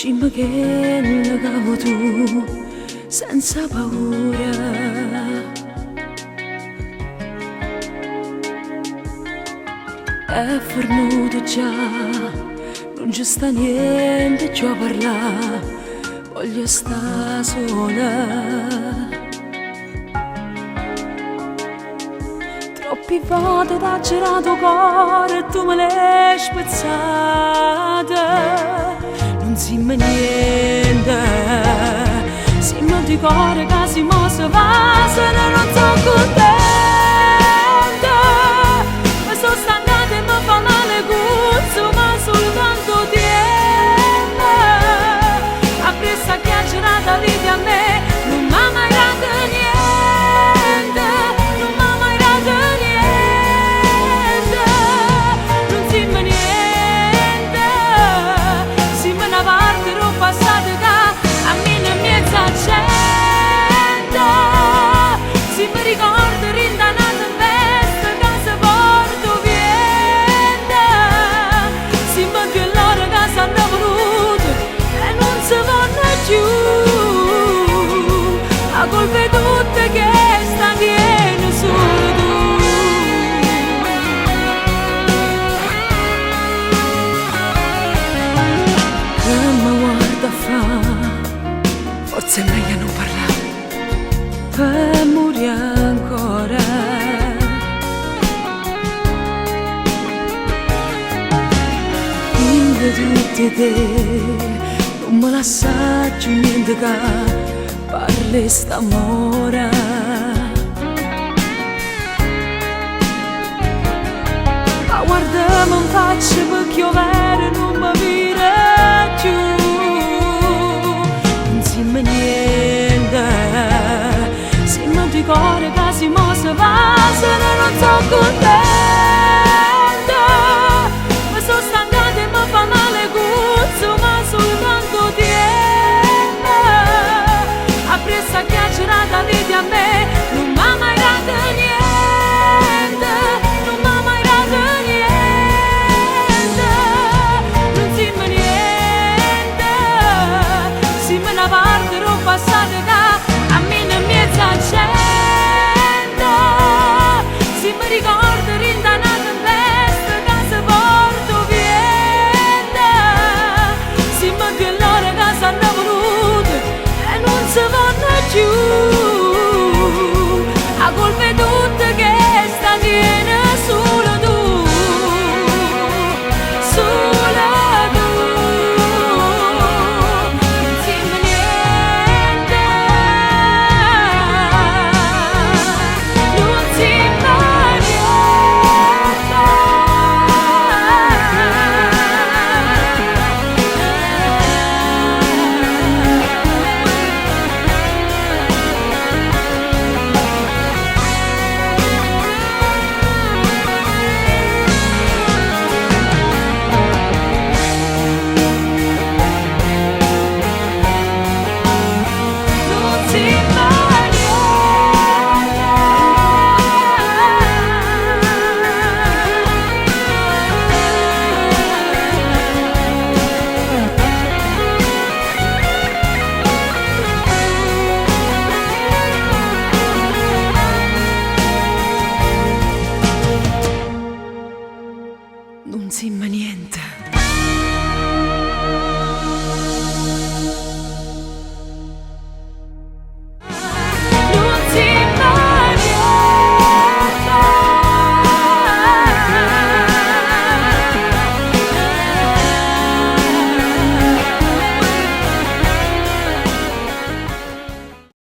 Dicimmi che ne cavo tu senza paura. È fornuto già, non ci sta niente più a parlare, voglio sta sola. Troppi volte t'ha girato cuore e tu me l'hai spezzata. Non si me niente, si me di cuore che si mossa va, se non sono contenta. Mi sono stancata e mi fa male cuzzo, ma soltanto tiene. Appresso a chiacchierata vivi a me, non m'ha mai dato niente, non m'ha mai dato niente. Non si me niente, si me una parte l'ho passata che a me non mi è gente. Si mi ricordo rintanata in veste che si porto viente. Si mi più l'ora che si hanno voluto e non si vanno più. La colpa è tutta che sta viene solo tu. Che mi guarda fa, forse è meglio non parlare per morire ancora. Di tutti te non me l'assaggio niente che parli st'amore. Ma guarda mi faccio perché io vero non mi vire più. Non si me niente, si me di cuore che si mossa va, se non sono contenta. Mi sono stancata e mi fa male cuzzo, ma soltanto tiene. Appresso a chiacchierata vedi a me, non m'ha mai dato niente, non m'ha mai dato niente. Non si me niente, si me una parte l'ho passata che a me non mi è gente. Si mi ricordo rintanata in veste che si porto viente. Si mi più l'ora che si hanno voluto e non si vanno più. La colpa è tutta che sta tiene solo tu, solo tu. Non si me niente, non si me non si me niente.